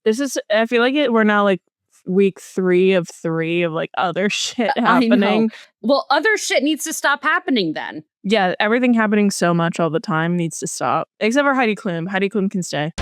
I feel like we're now like week 3 of 3 of like other shit happening. I know. Well, other shit needs to stop happening then. Yeah, everything happening so much all the time needs to stop. Except for Heidi Klum. Heidi Klum can stay.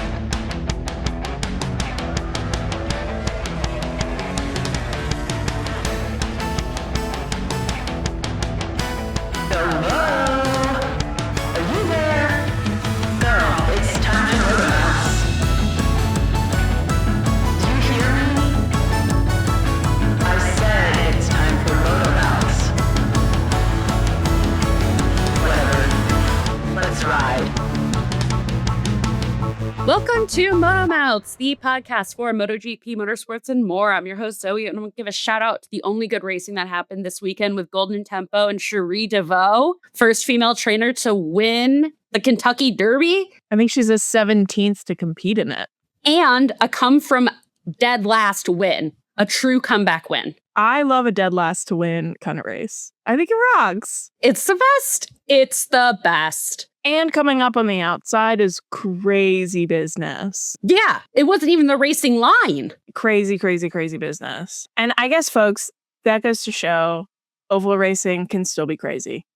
Welcome to MotoMouths, the podcast for MotoGP, motorsports, and more. I'm your host, Zoe, and I'm going to give a shout out to the only good racing that happened this weekend with Golden Tempo and Cherie DeVaux, first female trainer to win the Kentucky Derby. I think she's the 17th to compete in it. And a come from dead last win, a true comeback win. I love a dead last to win kind of race. I think it rocks. It's the best. It's the best. And coming up on the outside is crazy business. Yeah, it wasn't even the racing line. Crazy, crazy, crazy business. And I guess, folks, that goes to show oval racing can still be crazy.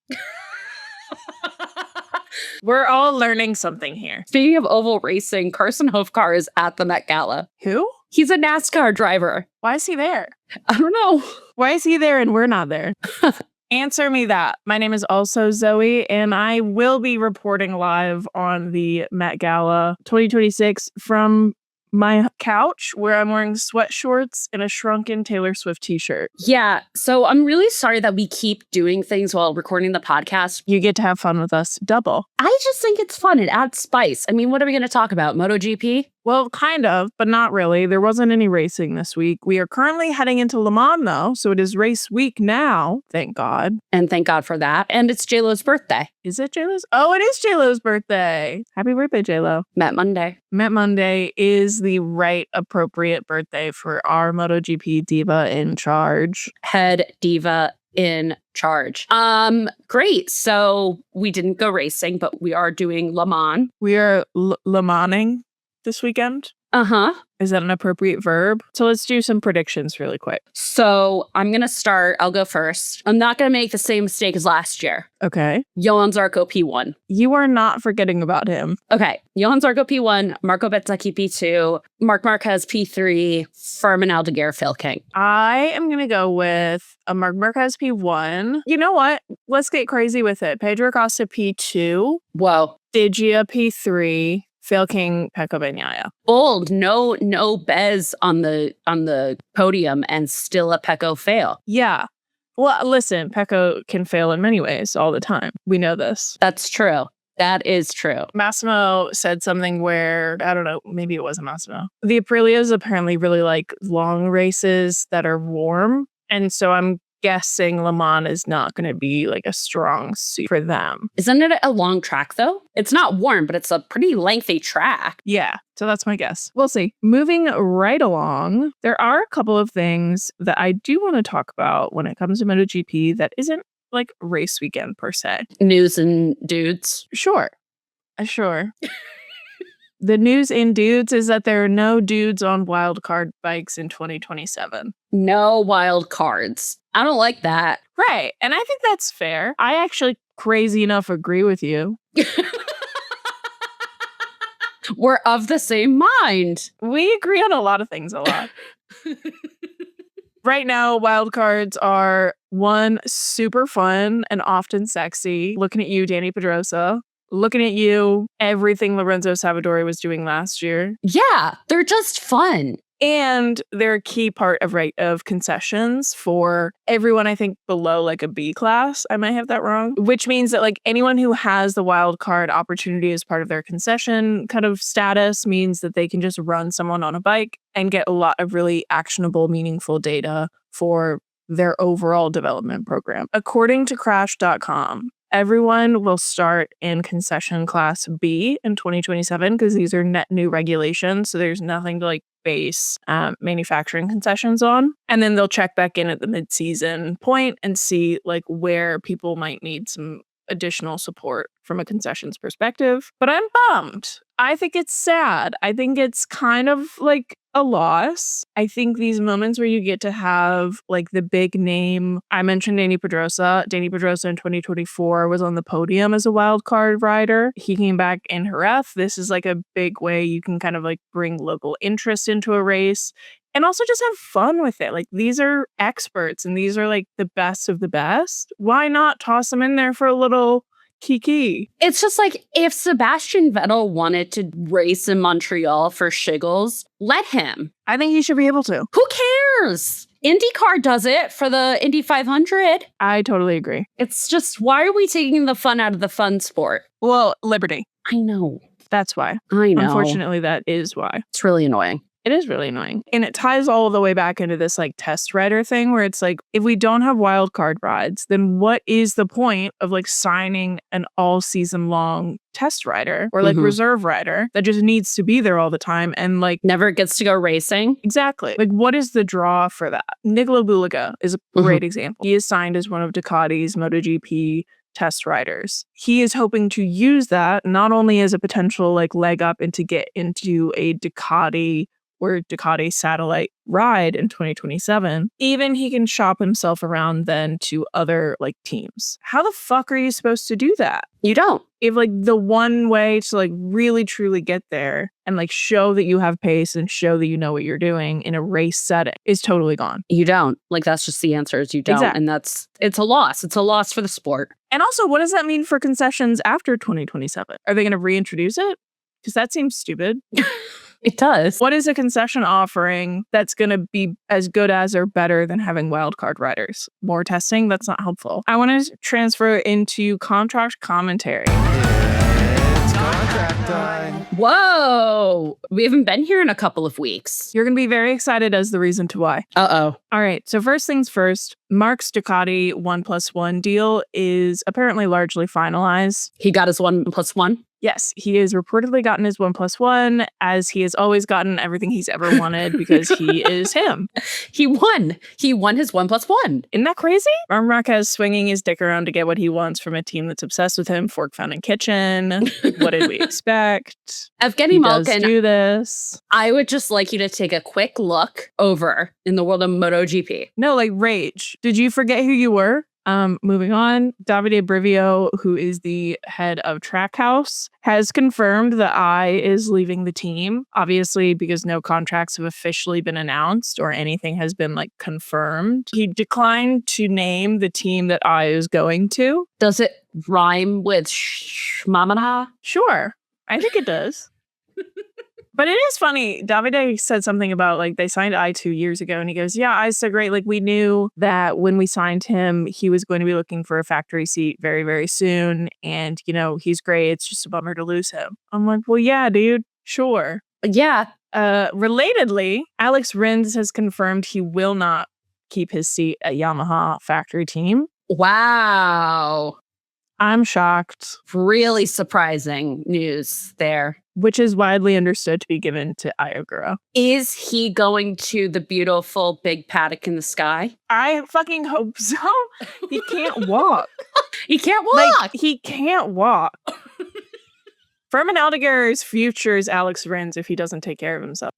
We're all learning something here. Speaking of oval racing, Carson Hofkar is at the Met Gala. Who? He's a NASCAR driver. Why is he there? I don't know. Why is he there and we're not there? Answer me that. My name is also Zoe, and I will be reporting live on the Met Gala 2026 from my couch, where I'm wearing sweat shorts and a shrunken Taylor Swift t-shirt. Yeah, so I'm really sorry that we keep doing things while recording the podcast. You get to have fun with us double. I just think it's fun. It adds spice. I mean, what are we going to talk about? MotoGP? Well, kind of, but not really. There wasn't any racing this week. We are currently heading into Le Mans, though, so it is race week now, thank God. And thank God for that. And it's J-Lo's birthday. Is it J-Lo's? Oh, it is J-Lo's birthday. Happy birthday, J-Lo. Met Monday. Met Monday is the right appropriate birthday for our MotoGP diva in charge. Head diva in charge. Great. So we didn't go racing, but we are doing Le Mans. We are Le Mansing this weekend. Uh-huh. Is that an appropriate verb? So let's do some predictions really quick. So I'm going to start. I'll go first. I'm not going to make the same mistake as last year. Okay. Johan Zarco P1. You are not forgetting about him. Okay. Johan Zarco P1, Marco Bezzecchi P2, Marc Marquez P3, Furman Aldeguer Phil King. I am going to go with a Marc Marquez P1. You know what? Let's get crazy with it. Pedro Acosta P2. Whoa. Digia P3. Phil King, Pecco Bagnaia. Bold. No Bez on the podium and still a Pecco fail. Yeah. Well, listen, Pecco can fail in many ways all the time. We know this. That's true. That is true. Massimo said something where, I don't know, maybe it wasn't Massimo. The Aprilias apparently really like long races that are warm. And so I'm guessing Le Mans is not going to be like a strong suit for them. Isn't it a long track though? It's not warm, but it's a pretty lengthy track. Yeah, so that's my guess. We'll see. Moving right along, there are a couple of things that I do want to talk about when it comes to MotoGP that isn't like race weekend per se. News and dudes. Sure. The news in dudes is that there are no dudes on wildcard bikes in 2027. No wild cards. I don't like that. Right. And I think that's fair. I actually, crazy enough, agree with you. We're of the same mind. We agree on a lot of things a lot. Right now, wildcards are one, super fun and often sexy. Looking at you, Danny Pedrosa. Looking at you, everything Lorenzo Savadori was doing last year. Yeah, they're just fun. And they're a key part of concessions for everyone, I think, below like a B class. I might have that wrong. Which means that like anyone who has the wild card opportunity as part of their concession kind of status means that they can just run someone on a bike and get a lot of really actionable, meaningful data for their overall development program. According to Crash.com, everyone will start in concession class B in 2027 because these are net new regulations. So there's nothing to like base manufacturing concessions on. And then they'll check back in at the mid-season point and see like where people might need some additional support from a concessions perspective. But I'm bummed. I think it's sad. I think it's kind of like a loss. I think these moments where you get to have like the big name, I mentioned Danny Pedrosa. Danny Pedrosa in 2024 was on the podium as a wild card rider. He came back in Jerez. This is like a big way you can kind of like bring local interest into a race and also just have fun with it. Like these are experts and these are like the best of the best. Why not toss them in there for a little kiki? It's just like if Sebastian Vettel wanted to race in Montreal for shiggles, let him. I think he should be able to. Who cares? IndyCar does it for the Indy 500. I totally agree. It's just, why are we taking the fun out of the fun sport? Well, Liberty. I know. That's why. I know. Unfortunately, that is why. It's really annoying. It is really annoying. And it ties all the way back into this like test rider thing where it's like, if we don't have wild card rides, then what is the point of like signing an all season long test rider or like reserve rider that just needs to be there all the time and like never gets to go racing? Exactly. Like what is the draw for that? Nicola Buliga is a great example. He is signed as one of Ducati's MotoGP test riders. He is hoping to use that not only as a potential like leg up and to get into a Ducati or Ducati satellite ride in 2027, even he can shop himself around then to other like teams. How the fuck are you supposed to do that? You don't. If like the one way to like really truly get there and like show that you have pace and show that you know what you're doing in a race setting is totally gone. You don't. Like that's just the answer is you don't. Exactly. And it's a loss. It's a loss for the sport. And also, what does that mean for concessions after 2027? Are they going to reintroduce it? Because that seems stupid. It does. What is a concession offering that's going to be as good as or better than having wildcard riders? More testing? That's not helpful. I want to transfer into contract commentary. It's contract time. Whoa. We haven't been here in a couple of weeks. You're going to be very excited as the reason to why. Uh-oh. All right. So first things first, Mark's Ducati 1+1 deal is apparently largely finalized. He got his 1+1? Yes, he has reportedly gotten his 1+1, as he has always gotten everything he's ever wanted because he is him. He won. He won his 1+1. Isn't that crazy? Marc Marquez swinging his dick around to get what he wants from a team that's obsessed with him. Fork found in kitchen. What did we expect? Evgeny Malkin, does do this. I would just like you to take a quick look over in the world of MotoGP. No, like rage. Did you forget who you were? Moving on, Davide Brivio, who is the head of Trackhouse, has confirmed that I is leaving the team. Obviously, because no contracts have officially been announced or anything has been like confirmed. He declined to name the team that I is going to. Does it rhyme with Shmamana? Sure, I think it does. But it is funny. Davide said something about like they signed I 2 years ago and he goes, yeah, I's so great. Like we knew that when we signed him, he was going to be looking for a factory seat very, very soon. And, you know, he's great. It's just a bummer to lose him. I'm like, well, yeah, dude, sure. Yeah. Relatedly, Alex Rins has confirmed he will not keep his seat at Yamaha factory team. Wow. I'm shocked. Really surprising news there. Which is widely understood to be given to Ayogura. Is he going to the beautiful big paddock in the sky? I fucking hope so. He can't walk. He can't walk. Like, he can't walk. Furman Aldeguer's future is Alex Rins if he doesn't take care of himself.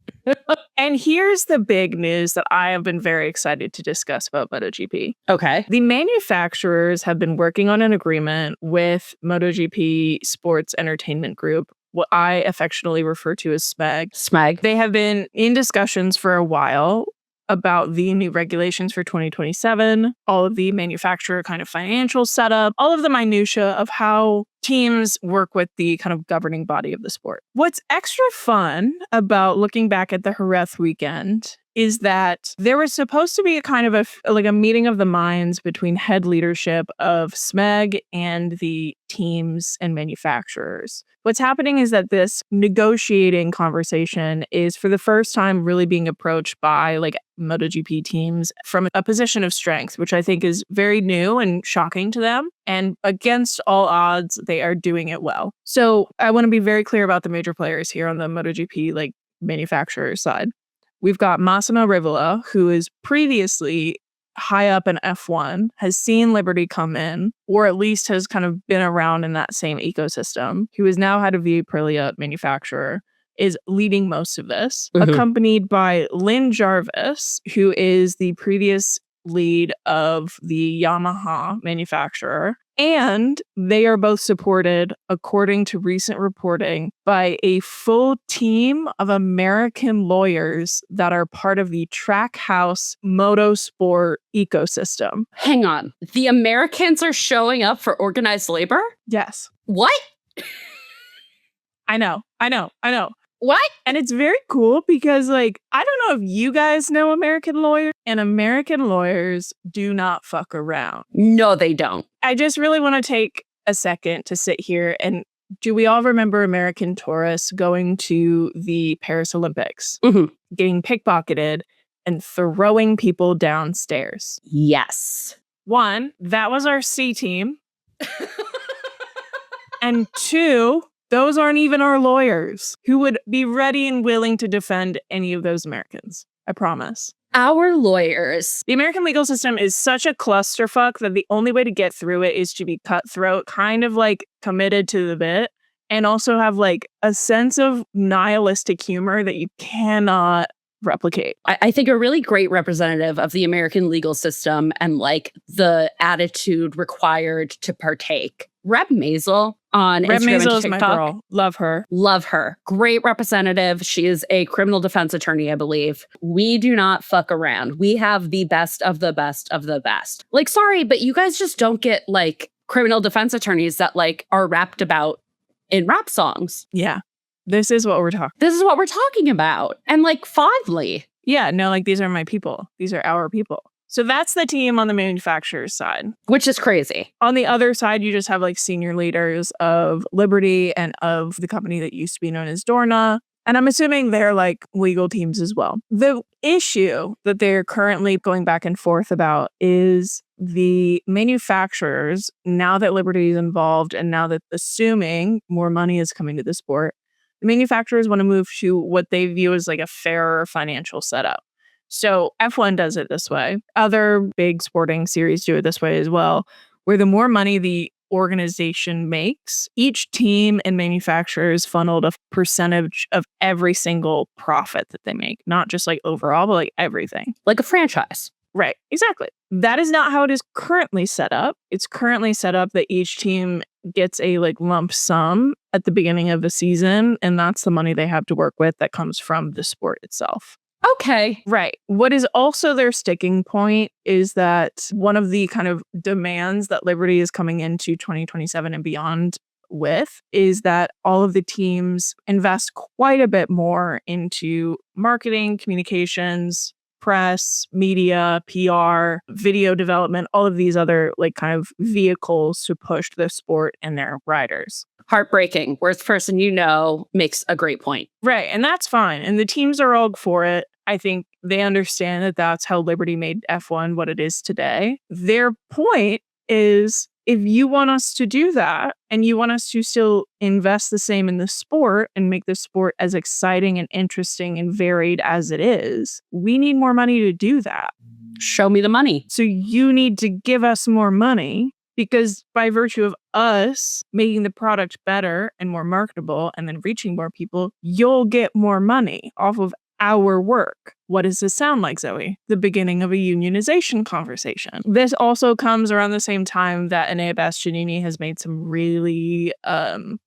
And here's the big news that I have been very excited to discuss about MotoGP. Okay. The manufacturers have been working on an agreement with MotoGP Sports Entertainment Group, what I affectionately refer to as SMEG. SMEG. They have been in discussions for a while about the new regulations for 2027, all of the manufacturer kind of financial setup, all of the minutia of how teams work with the kind of governing body of the sport. What's extra fun about looking back at the Jerez weekend is that there was supposed to be a kind of a meeting of the minds between head leadership of SMEG and the teams and manufacturers. What's happening is that this negotiating conversation is for the first time really being approached by like MotoGP teams from a position of strength, which I think is very new and shocking to them. And against all odds, they are doing it well. So I want to be very clear about the major players here on the MotoGP like manufacturer side. We've got Massimo Rivola, who is previously high up in F1 has seen Liberty come in, or at least has kind of been around in that same ecosystem, who is now head of the Aprilia manufacturer, is leading most of this, accompanied by Lynn Jarvis, who is the previous lead of the Yamaha manufacturer. And they are both supported, according to recent reporting, by a full team of American lawyers that are part of the Trackhouse motorsport ecosystem. Hang on. The Americans are showing up for organized labor? Yes. What? I know. What? And it's very cool because, like, I don't know if you guys know American lawyers, and American lawyers do not fuck around. No, they don't. I just really want to take a second to sit here and do we all remember American tourists going to the Paris Olympics, getting pickpocketed and throwing people downstairs? Yes. One, that was our C team. And two, those aren't even our lawyers who would be ready and willing to defend any of those Americans. I promise. Our lawyers. The American legal system is such a clusterfuck that the only way to get through it is to be cutthroat, kind of like committed to the bit, and also have like a sense of nihilistic humor that you cannot replicate. I think a really great representative of the American legal system and like the attitude required to partake. Reb Maisel on Reb Instagram Maisel and is my TikTok. girl. Love her. Love her. Great representative. She is a criminal defense attorney, I believe. We do not fuck around. We have the best of the best of the best. Like, sorry, but you guys just don't get like criminal defense attorneys that like are rapped about in rap songs. Yeah. This is what we're talking. This is what we're talking about. And like fondly. Yeah, no, like these are my people. These are our people. So that's the team on the manufacturer's side. Which is crazy. On the other side, you just have like senior leaders of Liberty and of the company that used to be known as Dorna. And I'm assuming they're like legal teams as well. The issue that they're currently going back and forth about is the manufacturers, now that Liberty is involved and now that assuming more money is coming to the sport, the manufacturers want to move to what they view as like a fairer financial setup. So F1 does it this way. Other big sporting series do it this way as well, where the more money the organization makes, each team and manufacturers funneled a percentage of every single profit that they make, not just like overall, but like everything. Like a franchise. Right, exactly. That is not how it is currently set up. It's currently set up that each team gets a like lump sum at the beginning of the season, and that's the money they have to work with that comes from the sport itself. Okay. Right. What is also their sticking point is that one of the kind of demands that Liberty is coming into 2027 and beyond with is that all of the teams invest quite a bit more into marketing, communications, press, media, PR, video development, all of these other like kind of vehicles to push the sport and their riders. Heartbreaking. Worst person you know makes a great point. Right. And that's fine. And the teams are all for it. I think they understand that that's how Liberty made F1 what it is today. Their point is if you want us to do that and you want us to still invest the same in the sport and make the sport as exciting and interesting and varied as it is, we need more money to do that. Show me the money. So you need to give us more money because by virtue of us making the product better and more marketable and then reaching more people, you'll get more money off of our work. What does this sound like, Zoe? The beginning of a unionization conversation. This also comes around the same time that Enea Bastianini has made some really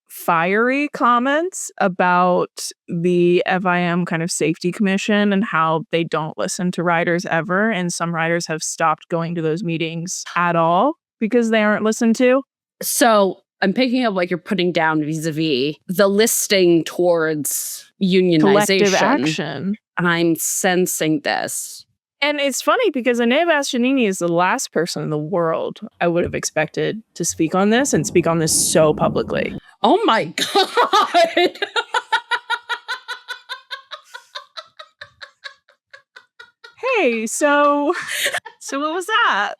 fiery comments about the FIM kind of safety commission and how they don't listen to riders ever. And some riders have stopped going to those meetings at all because they aren't listened to. So I'm picking up what you're putting down vis-a-vis the listing towards unionization. Collective action. I'm sensing this. And it's funny because Enea Bastianini is the last person in the world I would have expected to speak on this and speak on this so publicly. Oh my God. Hey, so what was that?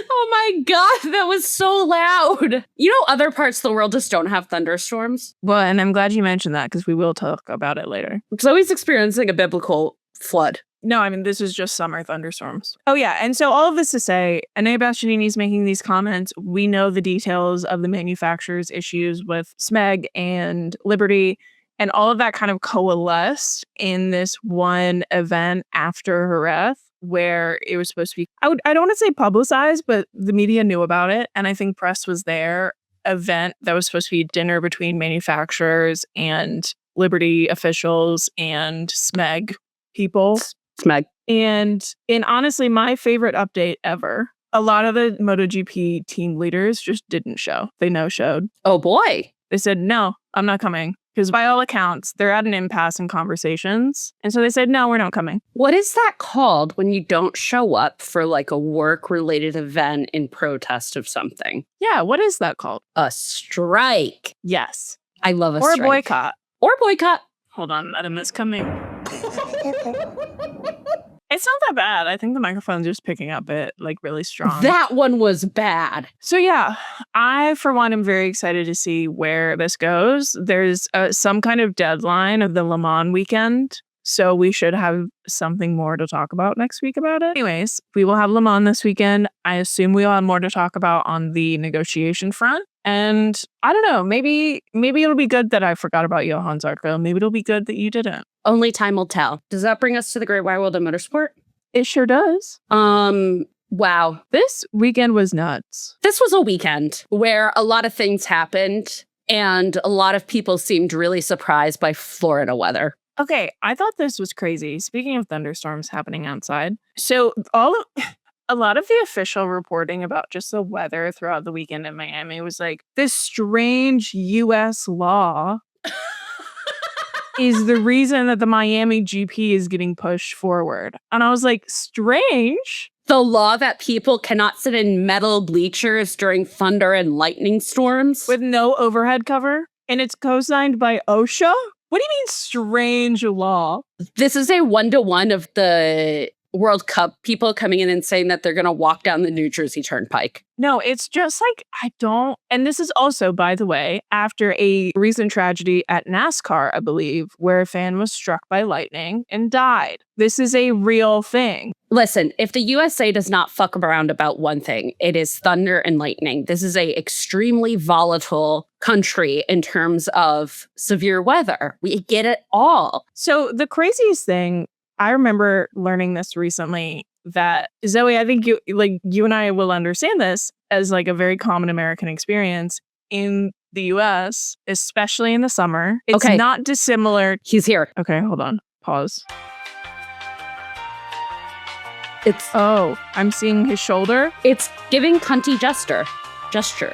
Oh my God, that was so loud. You know, other parts of the world just don't have thunderstorms. Well, and I'm glad you mentioned that because we will talk about it later. Zoe's experiencing a biblical flood No, I mean, this is just summer thunderstorms. Oh, yeah. And so all of this to say, Anea Bastianini's making these comments. We know the details of the manufacturer's issues with SMEG and Liberty. And all of that kind of coalesced in this one event after Jerez, where it was supposed to be, I don't want to say publicized, but the media knew about it. And I think press was there. Event that was supposed to be dinner between manufacturers and Liberty officials and SMEG people. Smeg. And honestly, my favorite update ever. A lot of the MotoGP team leaders just didn't show. They no-showed. Oh boy. They said, no, I'm not coming. Because by all accounts, they're at an impasse in conversations. And so they said, no, we're not coming. What is that called when you don't show up for like a work-related event in protest of something? Yeah, what is that called? A strike. Yes. I love a or strike. Or a boycott. Or boycott. Hold on, Madam is coming. It's not that bad. I think the microphone's just picking up it like really strong. That one was bad. So yeah, I for one am very excited to see where this goes. There's some kind of deadline of the Le Mans weekend. So we should have something more to talk about next week about it. Anyways, we will have Le Mans this weekend. I assume we'll have more to talk about on the negotiation front. And I don't know, maybe it'll be good that I forgot about Johann Zarco. Maybe it'll be good that you didn't. Only time will tell. Does that bring us to the great wide world of motorsport? It sure does. Wow. This weekend was nuts. This was a weekend where a lot of things happened and a lot of people seemed really surprised by Florida weather. Okay, I thought this was crazy. Speaking of thunderstorms happening outside. So a lot of the official reporting about just the weather throughout the weekend in Miami was like, this strange U.S. law is the reason that the Miami GP is getting pushed forward. And I was like, strange? The law that people cannot sit in metal bleachers during thunder and lightning storms? With no overhead cover? And it's co-signed by OSHA? What do you mean strange law? This is a 1-to-1 of the World Cup people coming in and saying that they're going to walk down the New Jersey Turnpike. No, it's just like, and this is also, by the way, after a recent tragedy at NASCAR, I believe, where a fan was struck by lightning and died. This is a real thing. Listen, if the USA does not fuck around about one thing, it is thunder and lightning. This is a extremely volatile country in terms of severe weather. We get it all. So the craziest thing, I remember learning this recently that Zoe, I think you and I will understand this as like a very common American experience in the US, especially in the summer. It's not dissimilar. He's here. Okay, hold on. Pause. I'm seeing his shoulder. It's giving cunty gesture. Jester?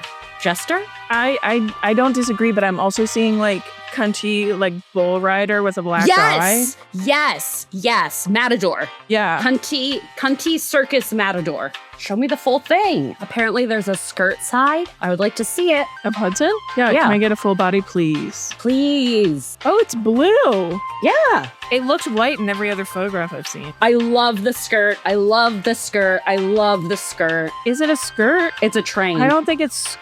I don't disagree, but I'm also seeing like cunty like bull rider with a black eye. Yes. Matador. Yeah. Cunty circus matador. Show me the full thing. Apparently there's a skirt side. I would like to see it. Of Hudson? Yeah. Can I get a full body, please? Please. Oh, it's blue. Yeah. It looked white in every other photograph I've seen. I love the skirt. Is it a skirt? It's a train. I don't think it's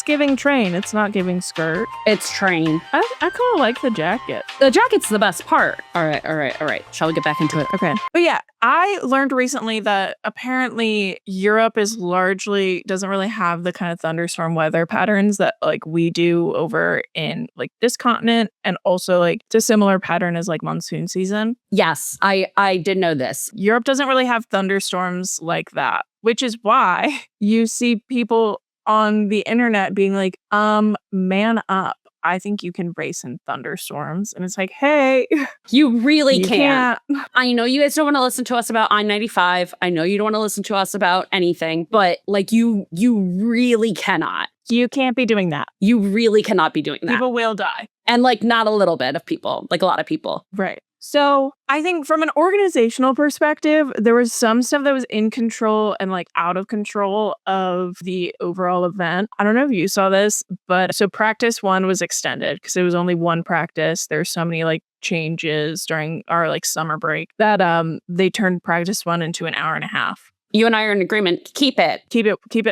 giving train. It's not giving skirt. It's train. I kind of like the jacket. The jacket's the best part. All right. Shall we get back into it? Okay. But yeah, I learned recently that apparently Europe doesn't really have the kind of thunderstorm weather patterns that like we do over in like this continent, and also like it's a similar pattern as like monsoon season. Yes, I did know this. Europe doesn't really have thunderstorms like that, which is why you see people on the internet being like, man up. I think you can race in thunderstorms. And it's like, hey. You really can't. can't. I know you guys don't want to listen to us about I-95. I know you don't want to listen to us about anything. But like you really cannot. You can't be doing that. You really cannot be doing that. People will die. And like not a little bit of people. Like a lot of people. Right. So I think from an organizational perspective, there was some stuff that was in control and like out of control of the overall event. I don't know if you saw this, but so practice 1 was extended because it was only one practice. There's so many like changes during our like summer break that they turned practice 1 into an hour and a half. You and I are in agreement. Keep it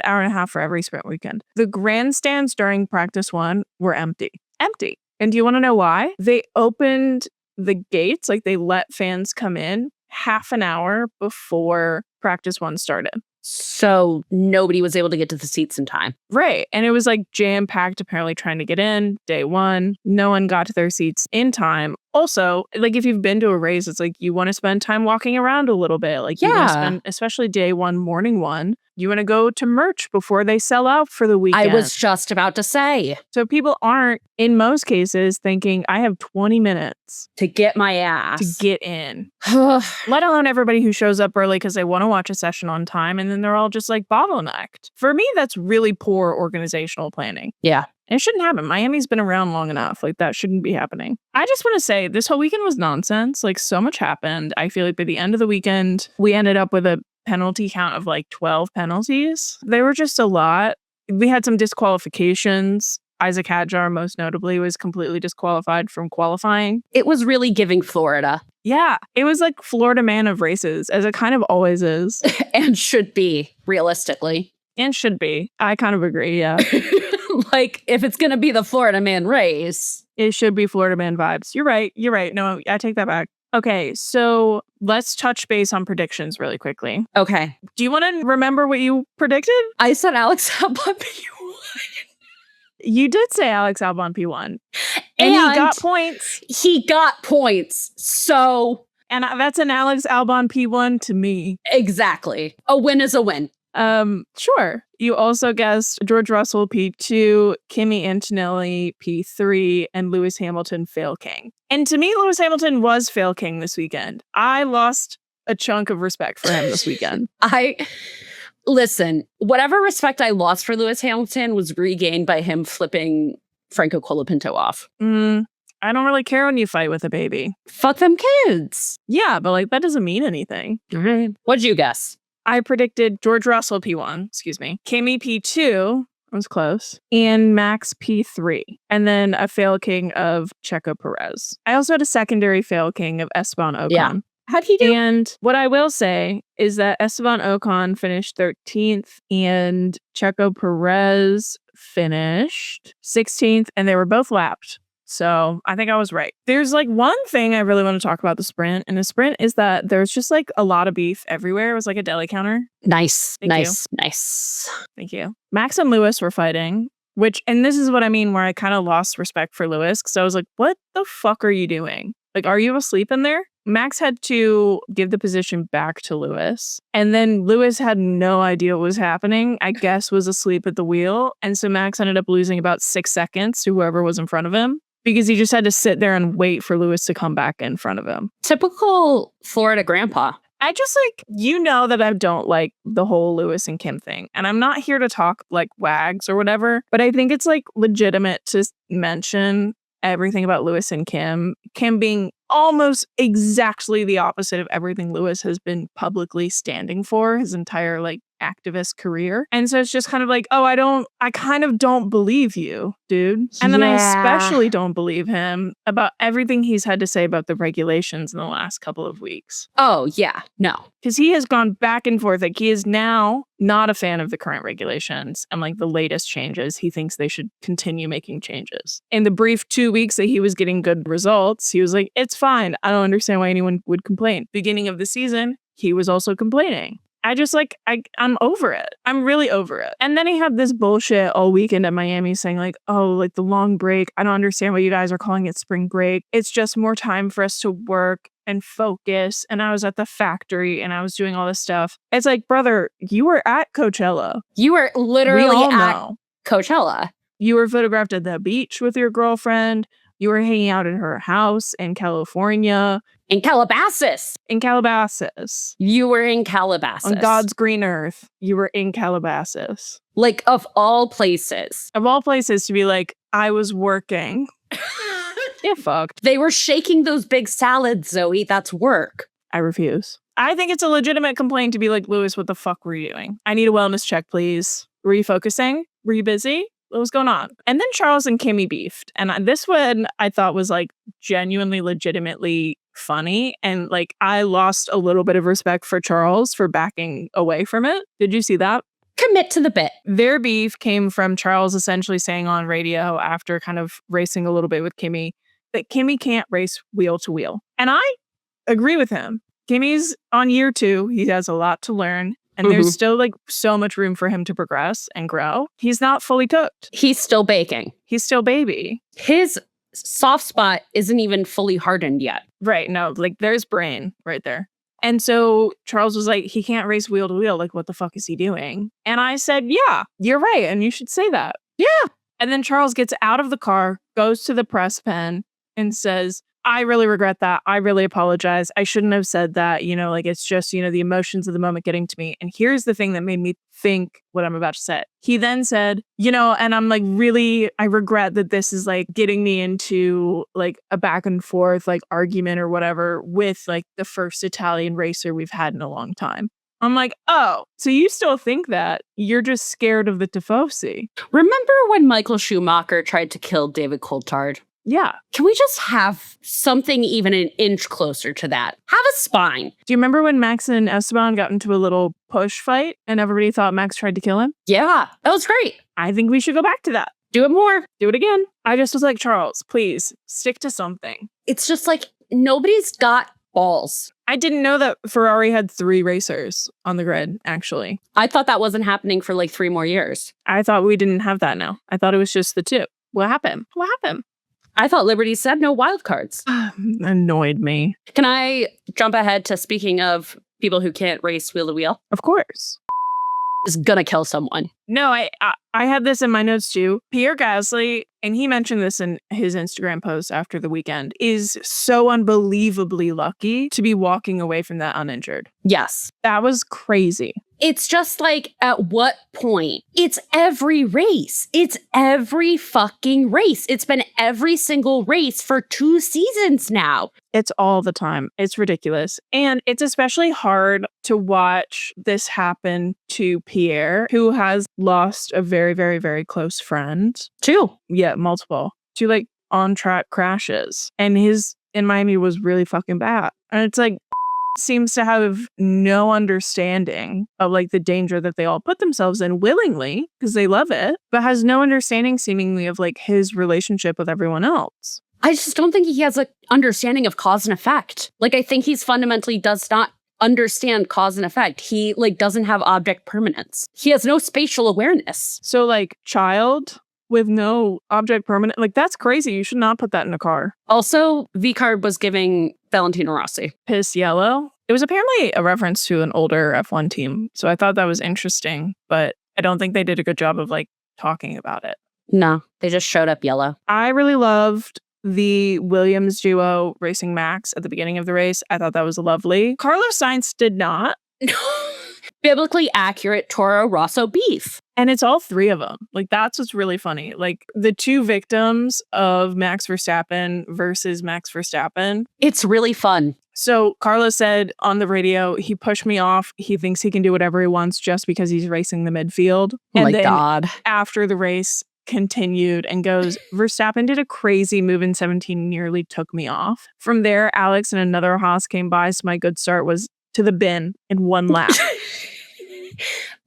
hour and a half for every sprint weekend. The grandstands during practice 1 were empty. And do you want to know why? They opened the gates, like they let fans come in half an hour before practice 1 started. So nobody was able to get to the seats in time. Right. And it was like jam-packed, apparently trying to get in day 1. No one got to their seats in time. Also, like if you've been to a race, it's like you want to spend time walking around a little bit. Like you want to spend, especially day 1, morning 1, you want to go to merch before they sell out for the weekend. I was just about to say. So people aren't, in most cases, thinking I have 20 minutes to get my ass. to get in. Let alone everybody who shows up early because they want to watch a session on time and then they're all just like bottlenecked. For me, that's really poor organizational planning. Yeah. And it shouldn't happen. Miami's been around long enough. Like that shouldn't be happening. I just want to say this whole weekend was nonsense. Like so much happened. I feel like by the end of the weekend, we ended up with a penalty count of like 12 penalties. They were just a lot. We had some disqualifications. Isaac Hadjar, most notably, was completely disqualified from qualifying. It was really giving Florida. Yeah, it was like Florida man of races, as it kind of always is. And should be, realistically. And should be. I kind of agree, yeah. Like, if it's going to be the Florida man race. It should be Florida man vibes. You're right. You're right. No, I take that back. Okay, so let's touch base on predictions really quickly. Okay. Do you want to remember what you predicted? I said Alex Albon P1. You did say Alex Albon P1. And he got points. He got points. So. And that's an Alex Albon P1 to me. Exactly. A win is a win. Sure. You also guessed George Russell P2, Kimi Antonelli P3, and Lewis Hamilton fail king. And to me, Lewis Hamilton was fail king this weekend. I lost a chunk of respect for him this weekend. Listen, whatever respect I lost for Lewis Hamilton was regained by him flipping Franco Colapinto off. I don't really care when you fight with a baby. Fuck them kids. Yeah, but like that doesn't mean anything. All right. What'd you guess? I predicted George Russell P1, Kimi P2, I was close, and Max P3, and then a fail king of Checo Perez. I also had a secondary fail king of Esteban Ocon. Yeah. How'd he do? And what I will say is that Esteban Ocon finished 13th and Checo Perez finished 16th, and they were both lapped. So I think I was right. There's like one thing I really want to talk about the sprint. And the sprint is that there's just like a lot of beef everywhere. It was like a deli counter. Nice. Thank you. Max and Lewis were fighting, and this is what I mean where I kind of lost respect for Lewis. Because I was like, what the fuck are you doing? Like, are you asleep in there? Max had to give the position back to Lewis. And then Lewis had no idea what was happening. I guess was asleep at the wheel. And so Max ended up losing about 6 seconds to whoever was in front of him. Because he just had to sit there and wait for Lewis to come back in front of him. Typical Florida grandpa. I just that I don't like the whole Lewis and Kim thing. And I'm not here to talk like wags or whatever, but I think it's like legitimate to mention everything about Lewis and Kim. Kim being almost exactly the opposite of everything Lewis has been publicly standing for his entire like activist career. And so it's just kind of like, I kind of don't believe you, dude. And then I especially don't believe him about everything he's had to say about the regulations in the last couple of weeks. Oh, yeah. No. Because he has gone back and forth. Like he is now not a fan of the current regulations and like the latest changes. He thinks they should continue making changes. In the brief 2 weeks that he was getting good results, he was like, it's fine. I don't understand why anyone would complain. Beginning of the season, he was also complaining. I'm over it. I'm really over it. And then he had this bullshit all weekend at Miami saying like, oh, like the long break. I don't understand why you guys are calling it spring break. It's just more time for us to work and focus. And I was at the factory and I was doing all this stuff. It's like, brother, you were at Coachella. You were literally at know. Coachella. You were photographed at the beach with your girlfriend. You were hanging out at her house in California. In Calabasas. You were in Calabasas. On God's green earth, you were in Calabasas. Like, of all places. Of all places to be like, I was working. Get fucked. They were shaking those big salads, Zoe. That's work. I refuse. I think it's a legitimate complaint to be like, Lewis, what the fuck were you doing? I need a wellness check, please. Were you focusing? Were you busy? What was going on? And then Charles and Kimi beefed. And this one I thought was like genuinely, legitimately funny. And like I lost a little bit of respect for Charles for backing away from it. Did you see that? Commit to the bit. Their beef came from Charles essentially saying on radio after kind of racing a little bit with Kimi that Kimi can't race wheel to wheel. And I agree with him. Kimmy's on year 2. He has a lot to learn. And there's still like so much room for him to progress and grow. He's not fully cooked. He's still baking. He's still baby. His soft spot isn't even fully hardened yet. Right. No, like there's brain right there. And so Charles was like, he can't race wheel to wheel. Like, what the fuck is he doing? And I said, yeah, you're right. And you should say that. Yeah. And then Charles gets out of the car, goes to the press pen and says, I really regret that. I really apologize. I shouldn't have said that. You know, like it's just, you know, the emotions of the moment getting to me. And here's the thing that made me think what I'm about to say. He then said, you know, and I'm like, really, I regret that this is like getting me into like a back and forth, like argument or whatever with like the first Italian racer we've had in a long time. I'm like, oh, so you still think that? You're just scared of the Tifosi. Remember when Michael Schumacher tried to kill David Coulthard? Yeah. Can we just have something even an inch closer to that? Have a spine. Do you remember when Max and Esteban got into a little push fight and everybody thought Max tried to kill him? Yeah, that was great. I think we should go back to that. Do it more. Do it again. I just was like, Charles, please stick to something. It's just like nobody's got balls. I didn't know that Ferrari had 3 racers on the grid, actually. I thought that wasn't happening for like 3 more years. I thought we didn't have that now. I thought it was just the 2. What happened? What happened? I thought Liberty said no wild cards. Annoyed me. Can I jump ahead to speaking of people who can't race wheel to wheel? Of course. Is gonna kill someone. No, I had this in my notes too. Pierre Gasly, and he mentioned this in his Instagram post after the weekend, is so unbelievably lucky to be walking away from that uninjured. Yes. That was crazy. It's just like, at what point? It's every race. It's every fucking race. It's been every single race for 2 seasons now. It's all the time. It's ridiculous. And it's especially hard to watch this happen to Pierre, who has lost a very, very, very close friend. 2. Yeah, multiple. To like on-track crashes. And his in Miami was really fucking bad. And it's like, seems to have no understanding of like the danger that they all put themselves in willingly because they love it, but has no understanding seemingly of like his relationship with everyone else. I just don't think he has an understanding of cause and effect. Like, I think he's fundamentally does not understand cause and effect. He like doesn't have object permanence. He has no spatial awareness. So like child with no object permanent, like that's crazy. You should not put that in a car. Also, V-Carb was giving Valentino Rossi. Piss yellow. It was apparently a reference to an older F1 team. So I thought that was interesting, but I don't think they did a good job of like talking about it. No, they just showed up yellow. I really loved the Williams duo racing Max at the beginning of the race. I thought that was lovely. Carlos Sainz did not. Biblically accurate Toro Rosso beef. And it's all 3 of them. Like, that's what's really funny. Like, the 2 victims of Max Verstappen versus Max Verstappen. It's really fun. So Carlos said on the radio, he pushed me off. He thinks he can do whatever he wants just because he's racing the midfield. Oh my then God. After the race continued and goes, Verstappen did a crazy move in 17, nearly took me off. From there, Alex and another Haas came by. So my good start was to the bin in 1 lap.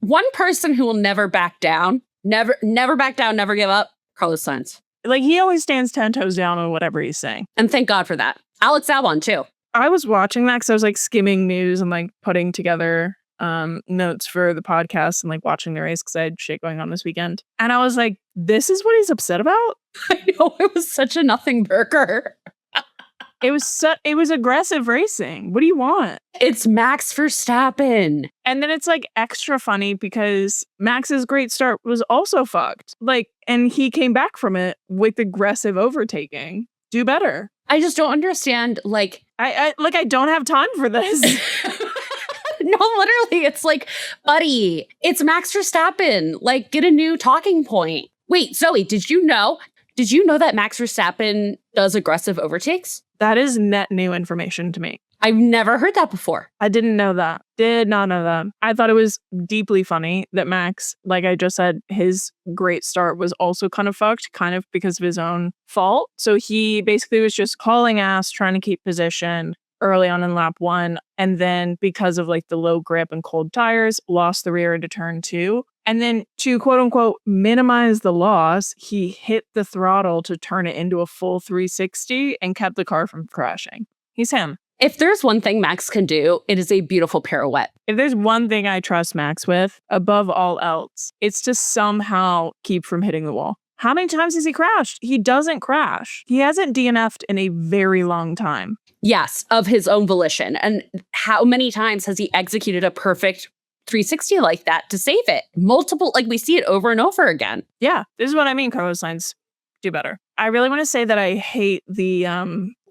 One person who will never back down, never back down, never give up, Carlos Sainz. Like, he always stands 10 toes down on whatever he's saying. And thank God for that. Alex Albon, too. I was watching that because I was like skimming news and like putting together notes for the podcast and like watching the race because I had shit going on this weekend. And I was like, this is what he's upset about? I know, it was such a nothing burger. It was aggressive racing. What do you want? It's Max Verstappen. And then it's like extra funny because Max's great start was also fucked. Like, and he came back from it with aggressive overtaking. Do better. I just don't understand. Like, I don't have time for this. No, literally, it's like, buddy, it's Max Verstappen. Like, get a new talking point. Wait, Zoe, did you know that Max Verstappen does aggressive overtakes? That is net new information to me. I've never heard that before. I didn't know that. Did not know that. I thought it was deeply funny that Max, like I just said, his great start was also kind of fucked, kind of because of his own fault. So he basically was just hauling ass, trying to keep position early on in lap 1. And then because of like the low grip and cold tires, lost the rear into turn 2. And then to quote unquote minimize the loss, he hit the throttle to turn it into a full 360 and kept the car from crashing. He's him. If there's one thing Max can do, it is a beautiful pirouette. If there's one thing I trust Max with, above all else, it's to somehow keep from hitting the wall. How many times has he crashed? He doesn't crash. He hasn't DNF'd in a very long time. Yes, of his own volition. And how many times has he executed a perfect 360 like that to save it? Multiple, like we see it over and over again. Yeah, this is what I mean, Carlos Sainz. Do better. I really want to say that I hate the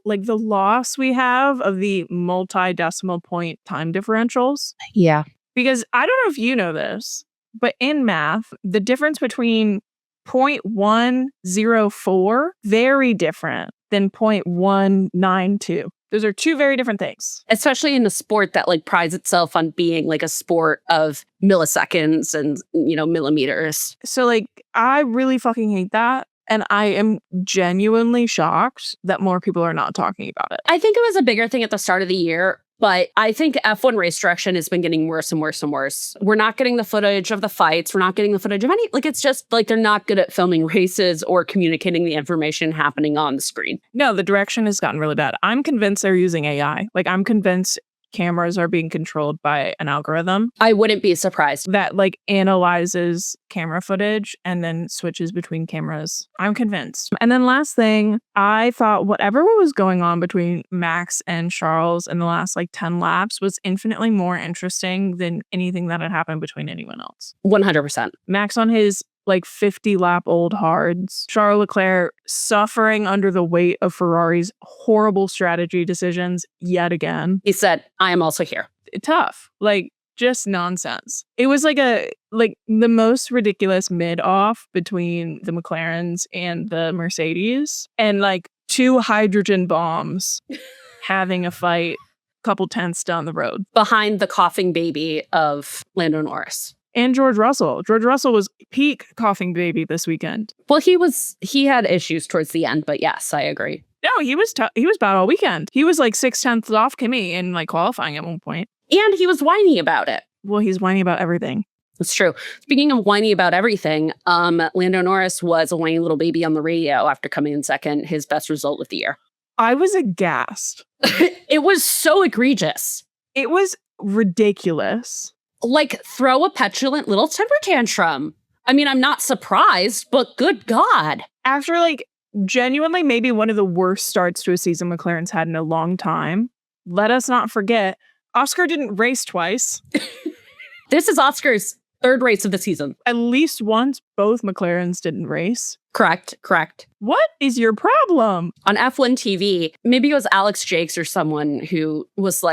the loss we have of the multi-decimal point time differentials. Yeah. Because I don't know if you know this, but in math, the difference between 0.104, very different than 0.192. Those are two very different things. Especially in a sport that like prides itself on being like a sport of milliseconds and, millimeters. So like, I really fucking hate that. And I am genuinely shocked that more people are not talking about it. I think it was a bigger thing at the start of the year, but I think F1 race direction has been getting worse and worse and worse. We're not getting the footage of the fights. We're not getting the footage of any, it's just like they're not good at filming races or communicating the information happening on the screen. No, the direction has gotten really bad. I'm convinced they're using AI. I'm convinced cameras are being controlled by an algorithm. I wouldn't be surprised. That analyzes camera footage and then switches between cameras. I'm convinced. And then last thing, I thought whatever was going on between Max and Charles in the last 10 laps was infinitely more interesting than anything that had happened between anyone else. 100%. Max on his 50 lap old hards. Charles Leclerc suffering under the weight of Ferrari's horrible strategy decisions yet again. He said, I am also here. Tough. Just nonsense. It was the most ridiculous mid-off between the McLarens and the Mercedes, and two hydrogen bombs having a fight a couple tenths down the road. Behind the coughing baby of Lando Norris. And George Russell. George Russell was peak coughing baby this weekend. Well, he had issues towards the end, but yes, I agree. No, he was bad all weekend. He was 6/10 off Kimi in qualifying at one point. And he was whiny about it. Well, he's whiny about everything. That's true. Speaking of whiny about everything, Lando Norris was a whiny little baby on the radio after coming in second, his best result of the year. I was aghast. It was so egregious. It was ridiculous. Throw a petulant little temper tantrum. I mean, I'm not surprised, but good God. After genuinely maybe one of the worst starts to a season McLaren's had in a long time, let us not forget, Oscar didn't race twice. This is Oscar's third race of the season. At least once, both McLarens didn't race. Correct. What is your problem? On F1 TV, maybe it was Alex Jakes or someone who was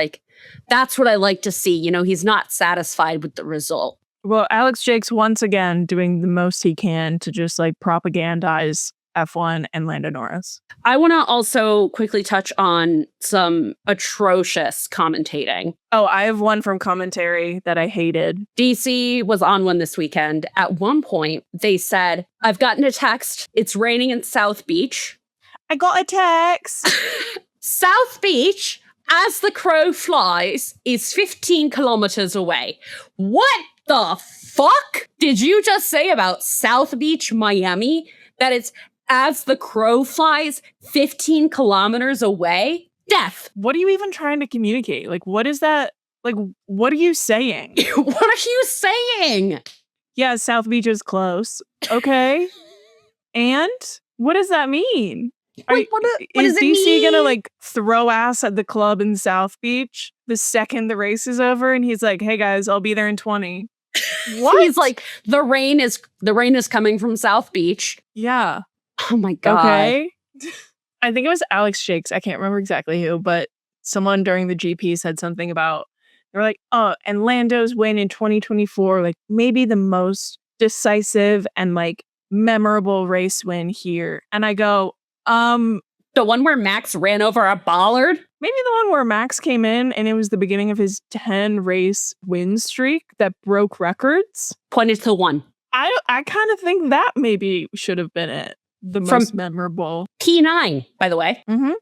that's what I like to see. He's not satisfied with the result. Well, Alex Jakes once again doing the most he can to just propagandize F1 and Lando Norris. I want to also quickly touch on some atrocious commentating. Oh, I have one from commentary that I hated. DC was on one this weekend. At one point, they said, I've gotten a text. It's raining in South Beach. I got a text. South Beach, as the crow flies, is 15 kilometers away. What the fuck did you just say about South Beach, Miami? That it's as the crow flies 15 kilometers away? Death. What are you even trying to communicate? What is that? What are you saying? What are you saying? Yeah, South Beach is close. Okay. And what does that mean? What is does it DC mean? gonna throw ass at the club in South Beach the second the race is over? And he's like, hey guys, I'll be there in 20. What? He's the rain is coming from South Beach. Yeah. Oh my God. Okay. I think it was Alex Jakes. I can't remember exactly who, but someone during the GP said something about, they were like, oh, and Lando's win in 2024, maybe the most decisive and memorable race win here. And I go, the one where Max ran over a bollard? Maybe the one where Max came in and it was the beginning of his 10 race win streak that broke records. Pointed to one. I kind of think that maybe should have been it. The most memorable. P9, by the way. Mm-hmm.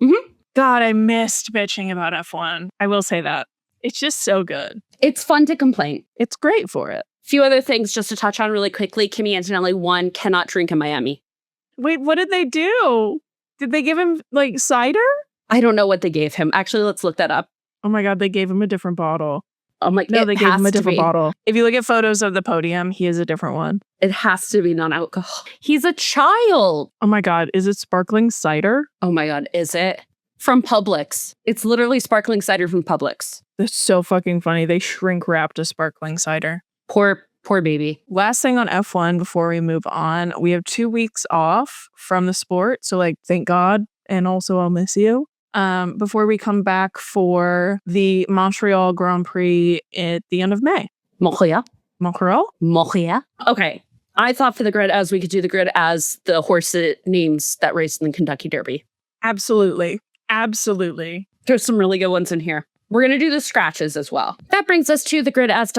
Mm-hmm. God, I missed bitching about F1. I will say that. It's just so good. It's fun to complain. It's great for it. Few other things just to touch on really quickly. Kimi Antonelli won, cannot drink in Miami. Wait, what did they do? Did they give him cider? I don't know what they gave him. Actually, let's look that up. Oh my God, they gave him a different bottle. I'm like, No, it they gave him a has to different be. bottle. If you look at photos of the podium, he is a different one. It has to be non-alcohol. He's a child. Oh my God, is it sparkling cider? Oh my God, is it? From Publix. It's literally sparkling cider from Publix. That's so fucking funny. They shrink wrapped a sparkling cider. Poor baby. Last thing on F1 before we move on, we have 2 weeks off from the sport. So like, thank God. And also I'll miss you. Before we come back for the Montreal Grand Prix at the end of May. Montreal. Montreal? Okay. I thought for the grid as we could do the grid as the horse names that race in the Kentucky Derby. Absolutely. Absolutely. There's some really good ones in here. We're going to do the scratches as well. That brings us to the grid as ...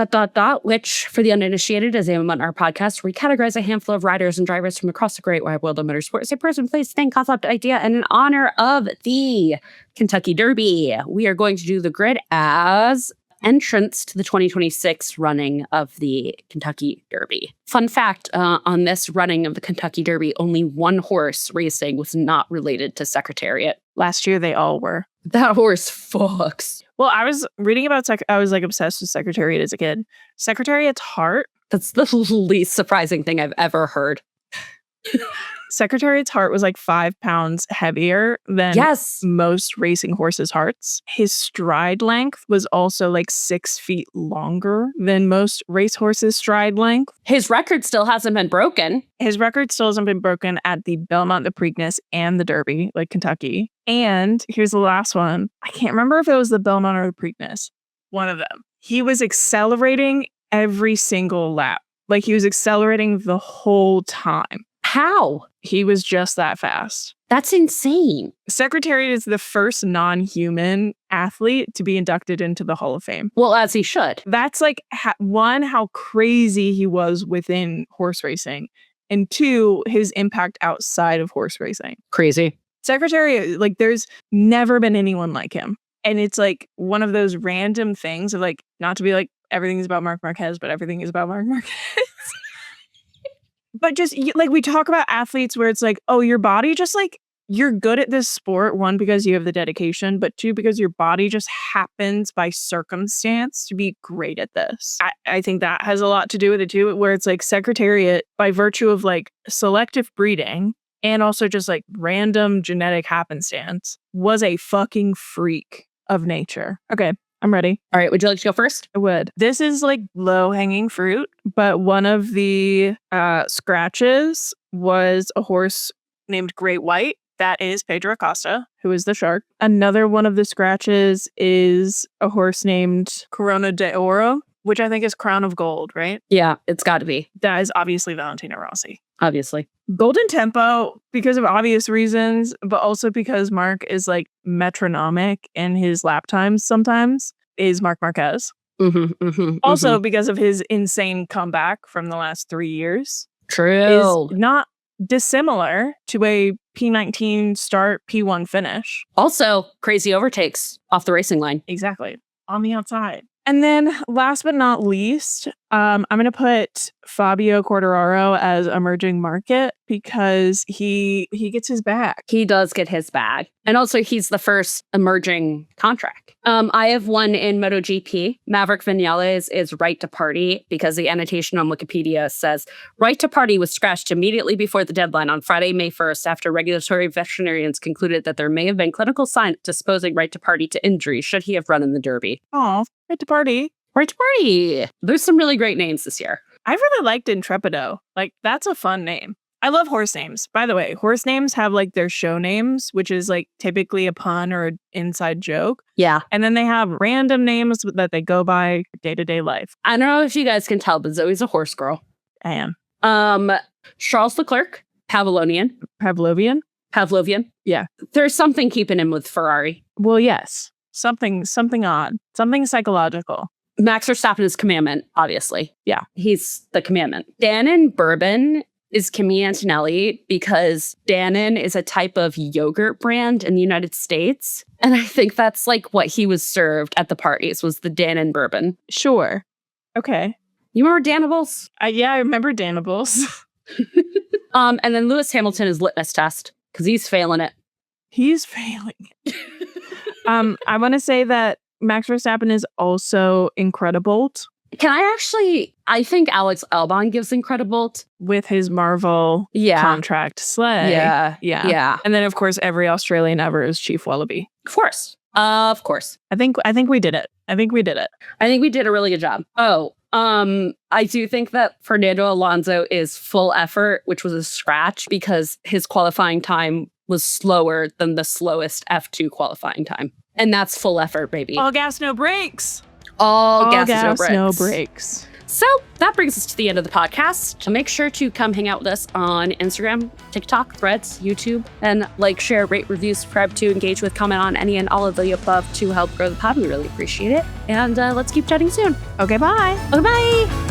which, for the uninitiated, is a moment in our podcast where we categorize a handful of riders and drivers from across the great wide world of motorsports, a person, place, thing, concept, idea, and in honor of the Kentucky Derby. We are going to do the grid as entrance to the 2026 running of the Kentucky Derby. Fun fact, on this running of the Kentucky Derby, only one horse racing was not related to Secretariat. Last year, they all were. That horse fucks. Well, I was reading about I was like obsessed with Secretariat as a kid. Secretariat's heart. That's the least surprising thing I've ever heard. Secretariat's heart was like 5 pounds heavier than most racing horses' hearts. His stride length was also like 6 feet longer than most racehorses' stride length. His record still hasn't been broken. His record still hasn't been broken at the Belmont, the Preakness, and the Derby, like Kentucky. And here's the last one. I can't remember if it was the Belmont or the Preakness. One of them. He was accelerating every single lap. Like he was accelerating the whole time. How? He was just that fast. That's insane. Secretariat is the first non-human athlete to be inducted into the Hall of Fame. Well, as he should. That's like, how crazy he was within horse racing. And 2, his impact outside of horse racing. Crazy. Secretariat, like there's never been anyone like him. And it's like one of those random things of like, not to be like, everything is about Marc Marquez, but everything is about Marc Marquez. But just like we talk about athletes where it's like, oh, your body just like, you're good at this sport, 1, because you have the dedication, but 2, because your body just happens by circumstance to be great at this. I think that has a lot to do with it too, where it's like Secretariat, by virtue of like selective breeding and also just like random genetic happenstance, was a fucking freak of nature. Okay. I'm ready. All right. Would you like to go first? I would. This is like low-hanging fruit, but one of the scratches was a horse named Great White. That is Pedro Acosta, who is the shark. Another one of the scratches is a horse named Corona de Oro, which I think is Crown of Gold, right? Yeah, it's got to be. That is obviously Valentino Rossi. Obviously. Golden Tempo, because of obvious reasons, but also because Mark is like metronomic in his lap times sometimes, is Marc Marquez. Also because of his insane comeback from the last 3 years. True. Is not dissimilar to a P19 start, P1 finish. Also, crazy overtakes off the racing line. Exactly. On the outside. And then last but not least, I'm going to put Fabio Quartararo as emerging market because he gets his bag. He does get his bag. And also he's the first emerging contract. I have one in MotoGP. Maverick Vinales is right to party because the annotation on Wikipedia says right to party was scratched immediately before the deadline on Friday, May 1st, after regulatory veterinarians concluded that there may have been clinical signs disposing right to party to injury should he have run in the Derby. Oh, right to party. Right to party. There's some really great names this year. I really liked Intrepido. Like, that's a fun name. I love horse names. By the way, horse names have like their show names, which is like typically a pun or an inside joke. Yeah. And then they have random names that they go by day-to-day life. I don't know if you guys can tell, but Zoe's a horse girl. I am. Charles Leclerc, Pavlovian. Yeah. There's something keeping him with Ferrari. Well, yes. Something odd. Something psychological. Max Verstappen is commandment, obviously. Yeah. He's the commandment. Dannon Bourbon is Kimi Antonelli because Dannon is a type of yogurt brand in the United States. And I think that's like what he was served at the parties was the Dannon Bourbon. Sure. Okay. You remember Danibles? Yeah, I remember Danibles. And then Lewis Hamilton is litmus test because he's failing it. He's failing it. I want to say that Max Verstappen is also incredible I think Alex Albon gives incredible. with his Marvel contract. Slay. Yeah. And then, of course, every Australian ever is Chief Wallaby. Of course. Of course. I think we did it. I think we did a really good job. I do think that Fernando Alonso is full effort, which was a scratch because his qualifying time was slower than the slowest F2 qualifying time. And that's full effort, baby. All gas, no brakes. All gas, no brakes. So that brings us to the end of the podcast. Make sure to come hang out with us on Instagram, TikTok, Threads, YouTube, and like, share, rate, review, subscribe to, engage with, comment on any and all of the above to help grow the pod. We really appreciate it. And let's keep chatting soon. Okay, bye. Okay, bye.